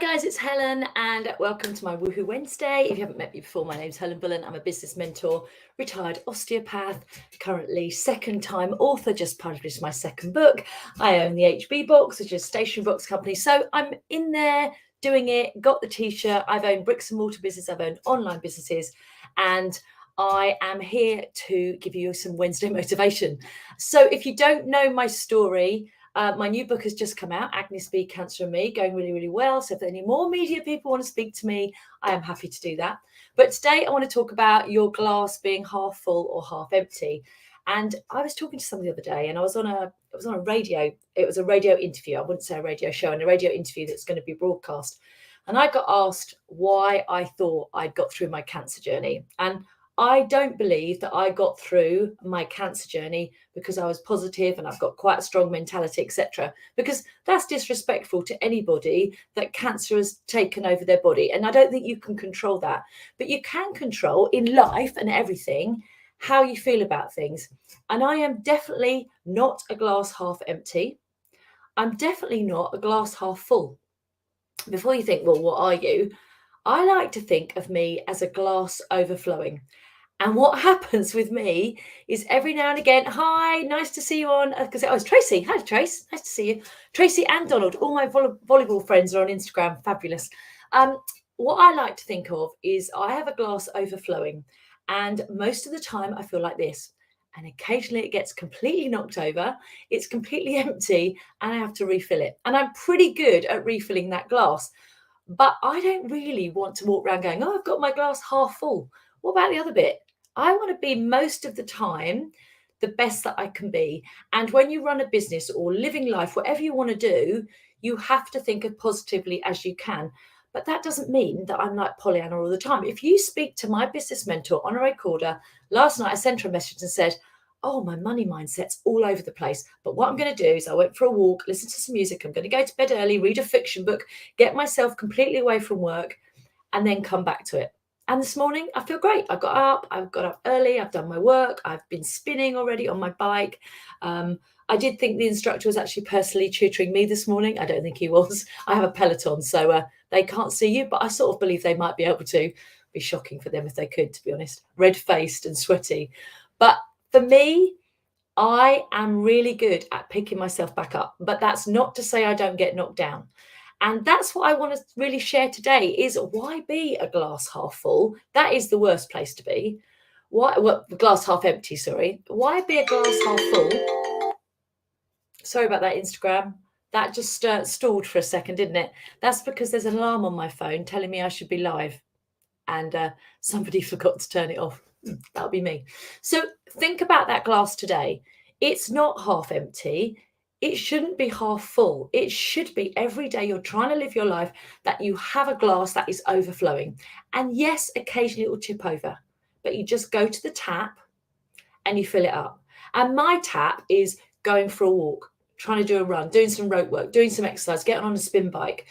guys, it's Helen and welcome to my Woohoo Wednesday. If you haven't met me before, my name's Helen Bullen. I'm a business mentor, retired osteopath, currently second-time author, just published my second book. I own the HB Box, which is a stationery box company. So I'm in there doing it, got the t-shirt. I've owned bricks and mortar business, I've owned online businesses, and I am here to give you some Wednesday motivation. So if you don't know my story, my new book has just come out, Acne, Speed, Cancer and Me, going really, really well. So if any more media people want to speak to me, I am happy to do that. But today I want to talk about your glass being half full or half empty. And I was talking to somebody the other day, and it was on a radio. It was a radio interview. I wouldn't say a radio show, and a radio interview that's going to be broadcast. And I got asked why I thought I'd got through my cancer journey. And I don't believe that I got through my cancer journey because I was positive and I've got quite a strong mentality, etc. Because that's disrespectful to anybody that cancer has taken over their body. And I don't think you can control that. But you can control in life and everything how you feel about things. And I am definitely not a glass half empty. I'm definitely not a glass half full. Before you think, well, what are you? I like to think of me as a glass overflowing. And what happens with me is every now and again, hi, nice to see you on, because it's Tracy. Hi, Trace. Nice to see you. Tracy and Donald, all my volleyball friends are on Instagram. Fabulous. What I like to think of is I have a glass overflowing, and most of the time I feel like this. And occasionally it gets completely knocked over. It's completely empty and I have to refill it. And I'm pretty good at refilling that glass. But I don't really want to walk around going, oh, I've got my glass half full. What about the other bit? I want to be most of the time the best that I can be. And when you run a business or living life, whatever you want to do, you have to think as positively as you can. But that doesn't mean that I'm like Pollyanna all the time. If you speak to my business mentor on a recorder, last night I sent her a message and said, oh, my money mindset's all over the place. But what I'm going to do is I went for a walk, listen to some music. I'm going to go to bed early, read a fiction book, get myself completely away from work, and then come back to it. And this morning, I feel great. I've got up early. I've done my work. I've been spinning already on my bike. I did think the instructor was actually personally tutoring me this morning. I don't think he was. I have a Peloton, so they can't see you, but I sort of believe they might be able to. Be shocking for them if they could, to be honest. Red-faced and sweaty. But for me, I am really good at picking myself back up. But that's not to say I don't get knocked down. And that's what I want to really share today is why be a glass half full? That is the worst place to be. Glass half empty, sorry. Why be a glass half full? Sorry about that, Instagram. That just stalled for a second, didn't it? That's because there's an alarm on my phone telling me I should be live. And somebody forgot to turn it off. That'll be me. So think about that glass today. It's not half empty. It shouldn't be half full. It should be every day you're trying to live your life that you have a glass that is overflowing. And yes, occasionally it will tip over, but you just go to the tap and you fill it up. And my tap is going for a walk, trying to do a run, doing some rope work, doing some exercise, getting on a spin bike,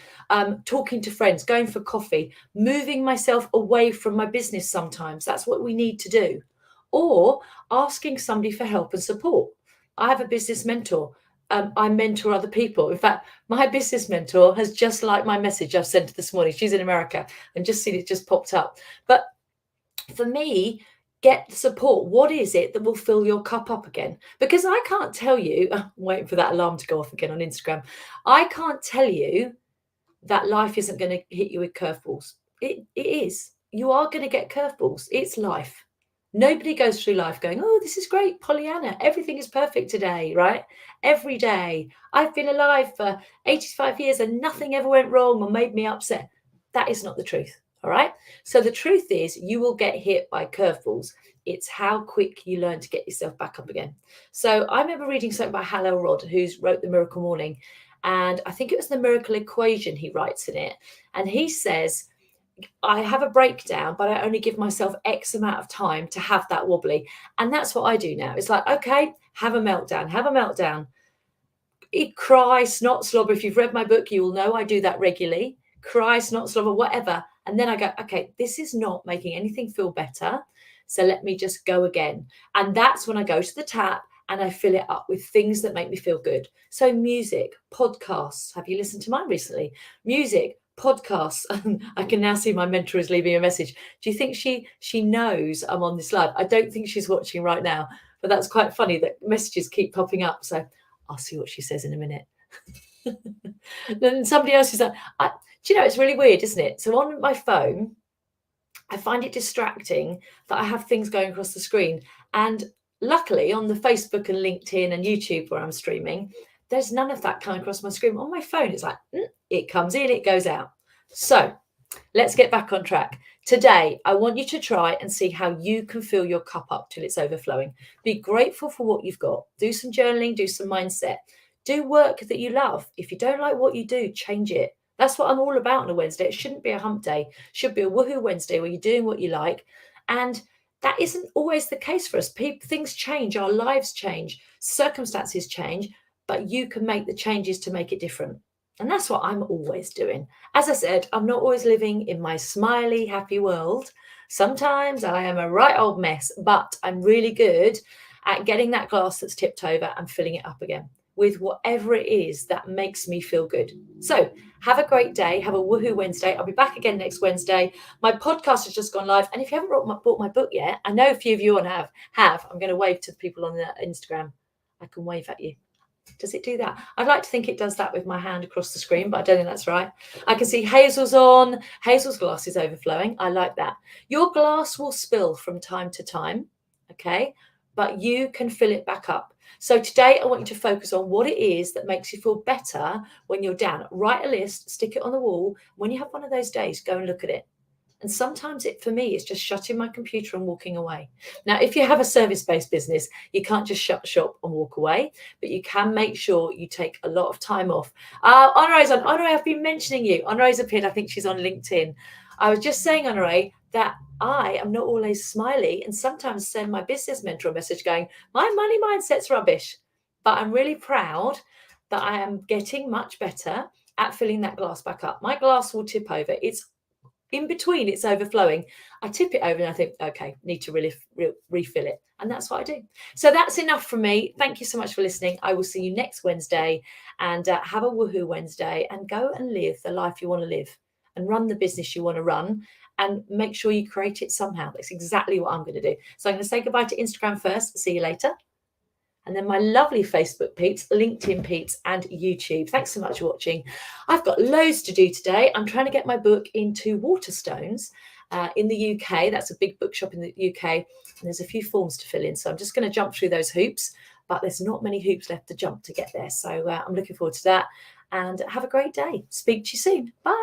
talking to friends, going for coffee, moving myself away from my business sometimes. That's what we need to do. Or asking somebody for help and support. I have a business mentor. I mentor other people. In fact, my business mentor has just liked my message I've sent her this morning. She's in America and just seen it just popped up. But for me, get support. What is it that will fill your cup up again? Because I can't tell you, I'm waiting for that alarm to go off again on Instagram. I can't tell you that life isn't going to hit you with curveballs. It is. You are going to get curveballs. It's life. Nobody goes through life going, oh, this is great, Pollyanna. Everything is perfect today, right? Every day. I've been alive for 85 years and nothing ever went wrong or made me upset. That is not the truth, all right? So the truth is you will get hit by curveballs. It's how quick you learn to get yourself back up again. So I remember reading something by Hal Elrod, who's wrote The Miracle Morning. And I think it was the miracle equation he writes in it. And he says, I have a breakdown, but I only give myself X amount of time to have that wobbly. And that's what I do now. It's like, okay, have a meltdown. Cry, snot, slobber. If you've read my book, you will know I do that regularly. Cry, snot, slobber, whatever. And then I go, okay, this is not making anything feel better. So let me just go again. And that's when I go to the tap and I fill it up with things that make me feel good. So music, podcasts. Have you listened to mine recently? Music, podcasts. I can now see my mentor is leaving a message. Do you think she knows I'm on this live? I don't think she's watching right now, but that's quite funny that messages keep popping up. So I'll see what she says in a minute. Then somebody else is like, do you know, it's really weird, isn't it? So on my phone, I find it distracting that I have things going across the screen. And luckily on the Facebook and LinkedIn and YouTube where I'm streaming, there's none of that coming across my screen. On my phone, it's like, it comes in, it goes out. So let's get back on track. Today, I want you to try and see how you can fill your cup up till it's overflowing. Be grateful for what you've got. Do some journaling, do some mindset. Do work that you love. If you don't like what you do, change it. That's what I'm all about on a Wednesday. It shouldn't be a hump day. It should be a woohoo Wednesday where you're doing what you like. And that isn't always the case for us. Things change, our lives change, circumstances change, but you can make the changes to make it different. And that's what I'm always doing. As I said, I'm not always living in my smiley, happy world. Sometimes I am a right old mess, but I'm really good at getting that glass that's tipped over and filling it up again with whatever it is that makes me feel good. So have a great day. Have a woohoo Wednesday. I'll be back again next Wednesday. My podcast has just gone live. And if you haven't bought my book yet, I know a few of you have. I'm going to wave to the people on the Instagram. I can wave at you. Does it do that? I'd like to think it does that with my hand across the screen, but I don't think that's right. I can see Hazel's on. Hazel's glass is overflowing. I like that. Your glass will spill from time to time, okay? But you can fill it back up. So today I want you to focus on what it is that makes you feel better when you're down. Write a list, stick it on the wall. When you have one of those days, go and look at it. And sometimes for me, it's just shutting my computer and walking away. Now, if you have a service-based business, you can't just shut shop and walk away, but you can make sure you take a lot of time off. Honore's on. Honore, I've been mentioning you. Honore's appeared. I think she's on LinkedIn. I was just saying, Honore, that I am not always smiley and sometimes send my business mentor a message going, my money mindset's rubbish. But I'm really proud that I am getting much better at filling that glass back up. My glass will tip over. It's in between, it's overflowing. I tip it over and I think, okay, need to really refill it. And that's what I do. So that's enough from me. Thank you so much for listening. I will see you next Wednesday, and have a woohoo Wednesday, and go and live the life you want to live and run the business you want to run, and make sure you create it somehow. That's exactly what I'm going to do. So I'm going to say goodbye to Instagram first. See you later. And then my lovely Facebook peeps, LinkedIn peeps, and YouTube. Thanks so much for watching. I've got loads to do today. I'm trying to get my book into Waterstones in the UK. That's a big bookshop in the UK. And there's a few forms to fill in. So I'm just going to jump through those hoops. But there's not many hoops left to jump to get there. So I'm looking forward to that. And have a great day. Speak to you soon. Bye.